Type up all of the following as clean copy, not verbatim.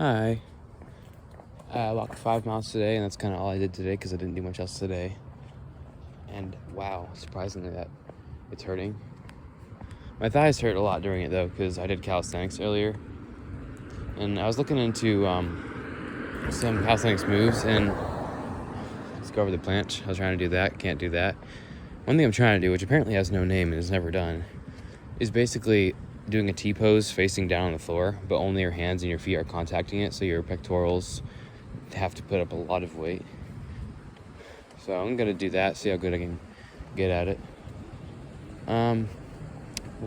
Hi. I walked 5 miles today, and that's kind of all I did today because I didn't do much else today. And wow, surprisingly, that it's hurting. My thighs hurt a lot during it though because I did calisthenics earlier, and I was looking into some calisthenics moves and let's go over the planche. I was trying to do that, can't do that. One thing I'm trying to do, which apparently has no name and is never done, is basically doing a T-pose facing down on the floor, but only your hands and your feet are contacting it, so your pectorals have to put up a lot of weight. So I'm gonna do that, see how good I can get at it. Well,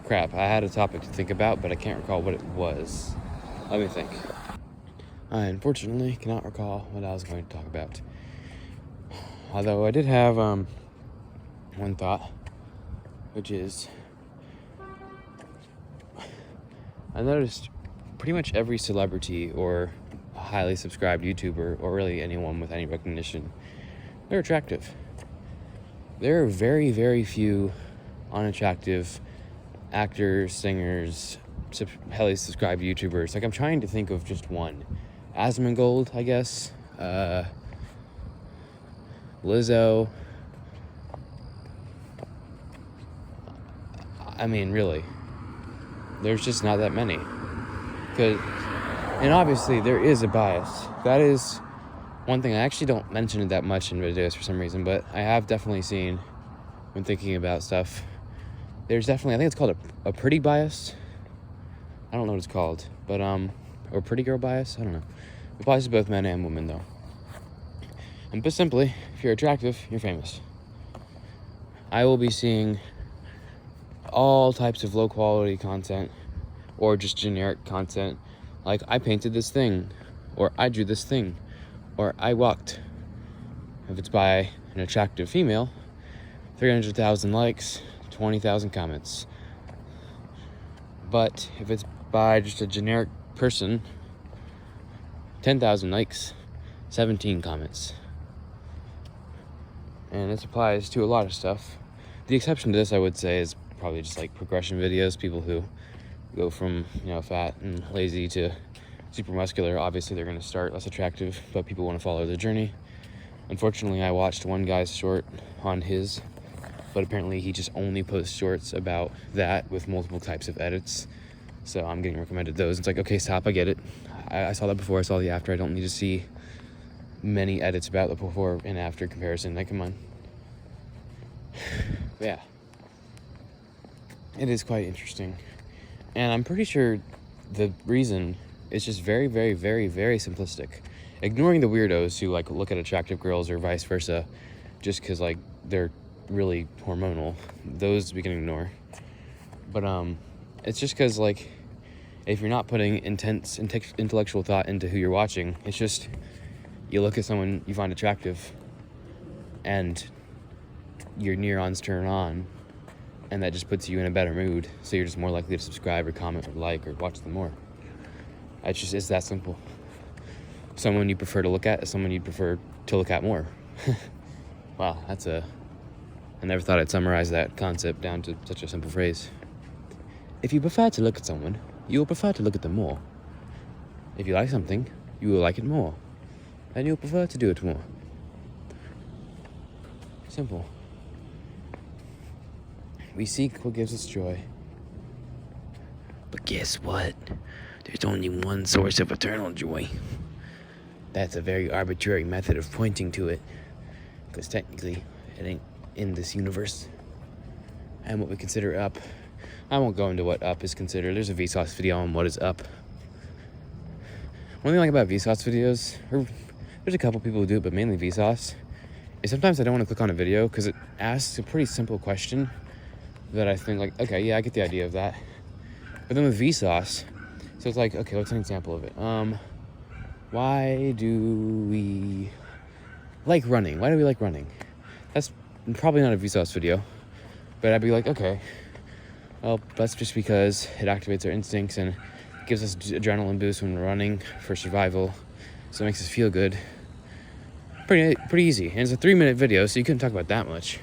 crap, I had a topic to think about, but I can't recall what it was. Let me think. I unfortunately cannot recall what I was going to talk about. Although I did have one thought, which is I noticed pretty much every celebrity or highly subscribed YouTuber, or really anyone with any recognition, they're attractive. There are very, very few unattractive actors, singers, highly subscribed YouTubers. Like, I'm trying to think of just one. Asmongold, I guess. Lizzo. I mean, really. There's just not that many. And obviously, there is a bias. That is one thing. I actually don't mention it that much in videos for some reason, but I have definitely seen, when thinking about stuff, there's definitely, I think it's called a pretty bias. I don't know what it's called, but, or pretty girl bias, I don't know. It applies to both men and women, though. And put simply, if you're attractive, you're famous. I will be seeing all types of low-quality content, or just generic content, like, I painted this thing, or I drew this thing, or I walked. If it's by an attractive female, 300,000 likes, 20,000 comments. But if it's by just a generic person, 10,000 likes, 17 comments. And this applies to a lot of stuff. The exception to this, I would say, is probably just like progression videos. People who go from, fat and lazy to super muscular. Obviously, they're going to start less attractive, but people want to follow their journey. Unfortunately, I watched one guy's short on his, but apparently he just only posts shorts about that with multiple types of edits. So I'm getting recommended those. It's like, okay, stop, I get it. I saw that before, I saw the after. I don't need to see many edits about the before and after comparison. Like, come on. But yeah. It is quite interesting. And I'm pretty sure the reason is just very, very, very, very simplistic. Ignoring the weirdos who, like, look at attractive girls or vice versa just because, like, they're really hormonal. Those we can ignore. But it's just because, like, if you're not putting intense intellectual thought into who you're watching, it's just you look at someone you find attractive and your neurons turn on, and that just puts you in a better mood, so you're just more likely to subscribe or comment or like or watch them more. It's that simple. Someone you prefer to look at is someone you'd prefer to look at more. Wow, I never thought I'd summarize that concept down to such a simple phrase. If you prefer to look at someone, you will prefer to look at them more. If you like something, you will like it more, and you'll prefer to do it more. Simple. We seek what gives us joy. But guess what? There's only one source of eternal joy. That's a very arbitrary method of pointing to it, because technically it ain't in this universe. And what we consider up, I won't go into what up is considered. There's a Vsauce video on what is up. One thing I like about Vsauce videos, or there's a couple people who do it, but mainly Vsauce, is sometimes I don't want to click on a video because it asks a pretty simple question that I think, like, okay, yeah, I get the idea of that. But then with Vsauce, so it's like, okay, what's an example of it? Why do we like running? Why do we like running? That's probably not a Vsauce video, but I'd be like, okay, well, that's just because it activates our instincts and gives us adrenaline boost when we're running for survival, so it makes us feel good. Pretty easy, and it's a 3-minute video, so you couldn't talk about that much.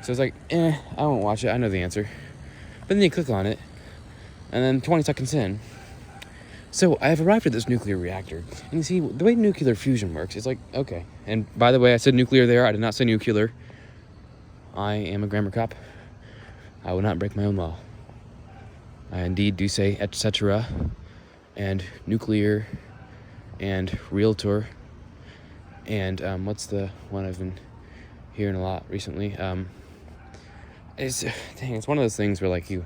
So it's like, I won't watch it, I know the answer. But then you click on it, and then 20 seconds in, So I have arrived at this nuclear reactor, and you see, the way nuclear fusion works, it's like, okay. And by the way, I said nuclear there, I did not say nuclear. I am a grammar cop. I will not break my own law. I indeed do say etc. and nuclear and realtor and what's the one I've been hearing a lot recently? It's one of those things where like you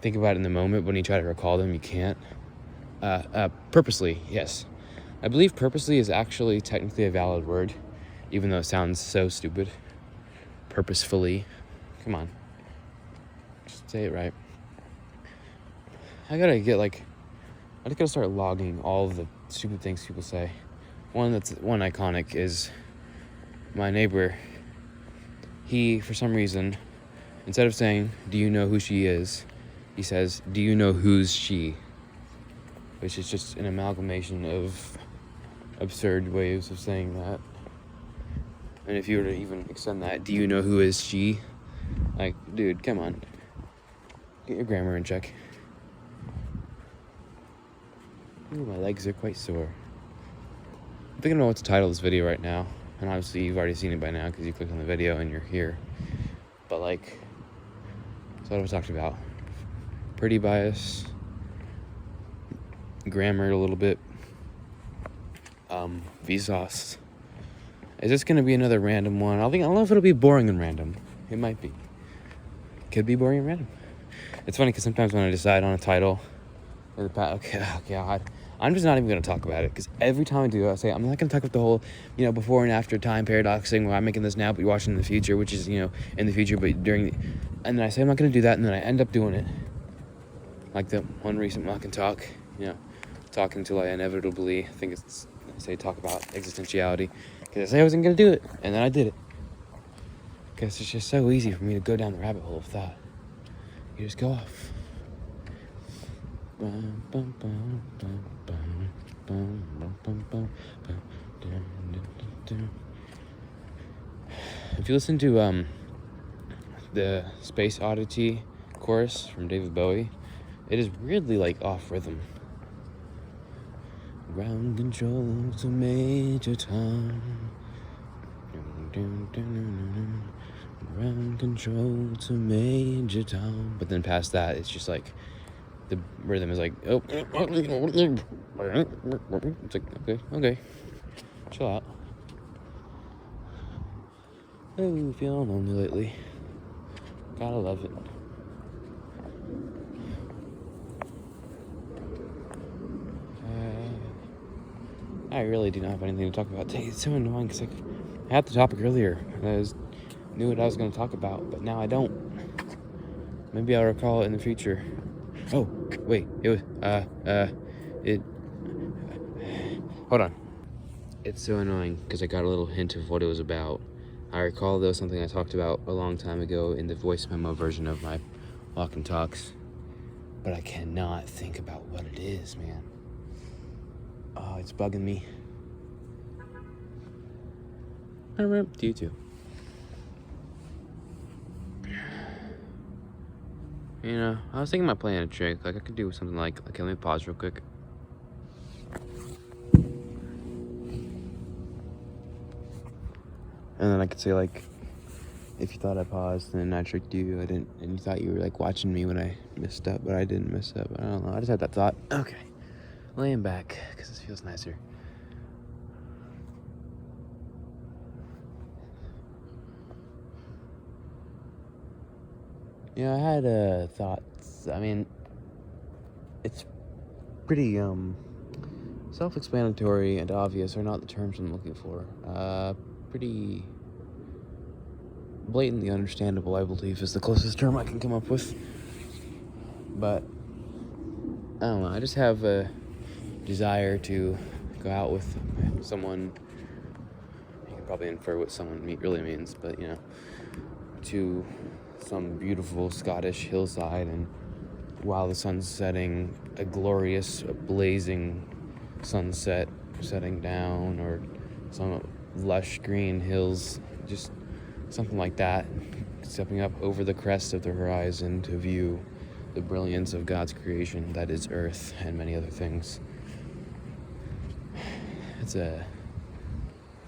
think about it in the moment, but when you try to recall them, you can't. Purposely, yes. I believe purposely is actually technically a valid word, even though it sounds so stupid. Purposefully. Come on. Just say it right. I just gotta start logging all of the stupid things people say. One iconic is my neighbor. He, for some reason, instead of saying, "Do you know who she is?" he says, "Do you know who's she?" Which is just an amalgamation of absurd ways of saying that. And if you were to even extend that, "Do you know who is she?" Like, dude, come on. Get your grammar in check. Ooh, my legs are quite sore. I'm thinking about what to title this video right now. And obviously you've already seen it by now because you clicked on the video and you're here. But like, that's what I was talking about. Pretty bias. Grammar a little bit. Vsauce. Is this going to be another random one? I don't know if it'll be boring and random. It might be. Could be boring and random. It's funny because sometimes when I decide on a title, okay, oh God, I'm just not even going to talk about it because every time I do, I say I'm not going to talk about the whole, before and after time paradox thing where I'm making this now, but you're watching in the future, which is, in the future, but and then I say I'm not going to do that, and then I end up doing it. Like the one recent Mock and Talk, talking until I inevitably, talk about existentiality, because I say I wasn't going to do it, and then I did it. Because it's just so easy for me to go down the rabbit hole of thought. You just go off. If you listen to the Space Oddity chorus from David Bowie, it is weirdly like off rhythm. Ground control to Major Tom. Ground control to Major Tom. But then past that, it's just like the rhythm is like, oh, it's like, okay, chill out. Oh, feeling lonely lately. Gotta love it. I really do not have anything to talk about today. It's so annoying because I had the topic earlier and I knew what I was going to talk about, but now I don't. Maybe I'll recall it in the future. Oh, wait, hold on. It's so annoying because I got a little hint of what it was about. I recall though something I talked about a long time ago in the voice memo version of my Walk and Talks, but I cannot think about what it is, man. Oh, it's bugging me. To you too. I was thinking about playing a trick. Like, I could do something like let me pause real quick. And then I could say, like, if you thought I paused, then I tricked you. I didn't, and you thought you were, like, watching me when I messed up, but I didn't mess up. I don't know. I just had that thought. Okay. Laying back, because this feels nicer. I had thoughts. I mean, it's pretty self-explanatory and obvious are not the terms I'm looking for. Pretty blatantly understandable, I believe, is the closest term I can come up with. But I don't know. I just have a desire to go out with someone. You can probably infer what someone really means, but to some beautiful Scottish hillside, and while the sun's setting, a glorious, blazing sunset setting down, or some lush green hills, just something like that, stepping up over the crest of the horizon to view the brilliance of God's creation that is Earth and many other things. It's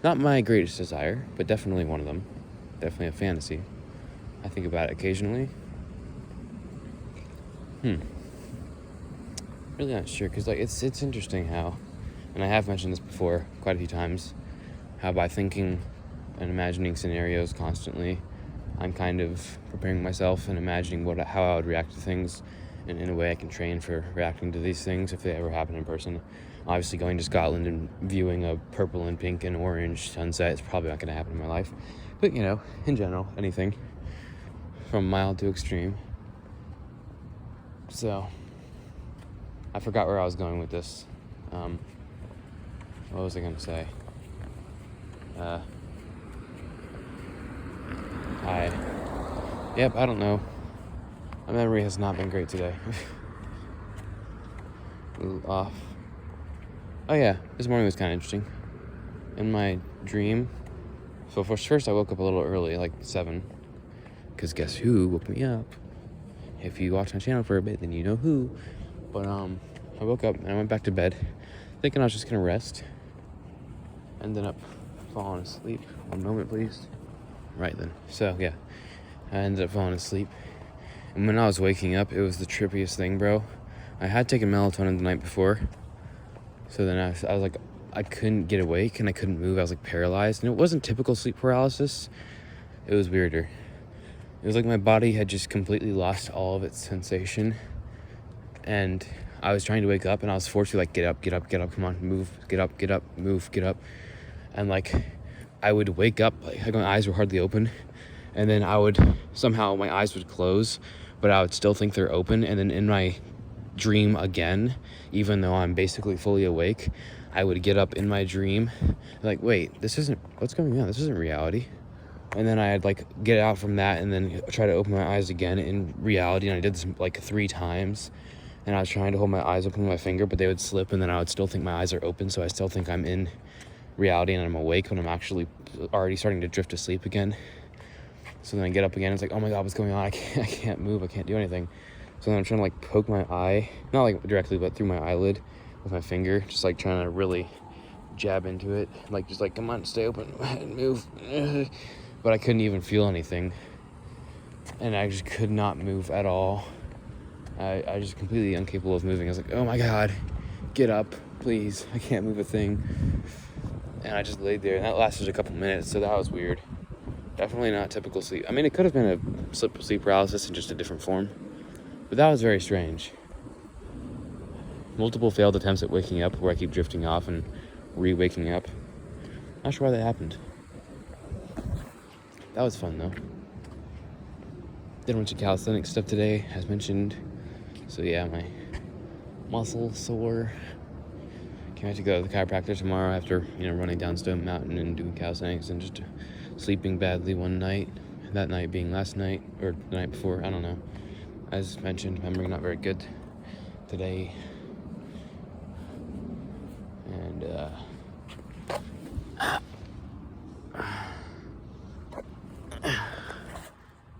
not my greatest desire, but definitely one of them. Definitely a fantasy. I think about it occasionally. Really not sure, because like it's interesting how, and I have mentioned this before quite a few times, how by thinking and imagining scenarios constantly, I'm kind of preparing myself and imagining how I would react to things, and in a way I can train for reacting to these things if they ever happen in person. Obviously going to Scotland and viewing a purple and pink and orange sunset is probably not going to happen in my life, but you know, in general, anything from mild to extreme. So I forgot where I was going with this. What was I going to say? I don't know. My memory has not been great today. A little off. Oh yeah, this morning was kind of interesting. In my dream, so first I woke up a little early, like 7, because guess who woke me up? If you watch my channel for a bit, then you know who. But I woke up and I went back to bed, thinking I was just gonna rest. Ended up falling asleep. 1 moment, please. Right then. So yeah, I ended up falling asleep. And when I was waking up, it was the trippiest thing, bro. I had taken melatonin the night before. So then I was like, I couldn't get awake and I couldn't move. I was like paralyzed. And it wasn't typical sleep paralysis. It was weirder. It was like my body had just completely lost all of its sensation. And I was trying to wake up and I was forced to like, get up, come on, move, get up, move, get up. And like, I would wake up, like my eyes were hardly open. And then somehow my eyes would close, but I would still think they're open. And then in my dream again, even though I'm basically fully awake, I would get up in my dream, like, wait, what's going on? This isn't reality. And then I'd like get out from that and then try to open my eyes again in reality. And I did this like 3 times. And I was trying to hold my eyes open with my finger, but they would slip, and then I would still think my eyes are open. So I still think I'm in reality and I'm awake when I'm actually already starting to drift to sleep again. So then I get up again. It's like, oh my God, what's going on? I can't move. I can't do anything. So then I'm trying to like poke my eye, not like directly, but through my eyelid with my finger, just like trying to really jab into it. Like, just like, come on, stay open and move. But I couldn't even feel anything. And I just could not move at all. I just completely incapable of moving. I was like, oh my God, get up, please. I can't move a thing. And I just laid there, and that lasted a couple minutes, so that was weird. Definitely not typical sleep. I mean, it could have been a sleep paralysis in just a different form, but that was very strange. Multiple failed attempts at waking up where I keep drifting off and re-waking up. Not sure why that happened. That was fun, though. Did a bunch of calisthenics stuff today, as mentioned. So yeah, my muscles sore. Can't wait to go to the chiropractor tomorrow after, running down Stone Mountain and doing calisthenics and just sleeping badly one night. That night being last night, or the night before, I don't know. As mentioned, memory not very good today. And,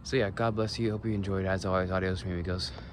so yeah, God bless you. Hope you enjoyed. As always, adios, amigos.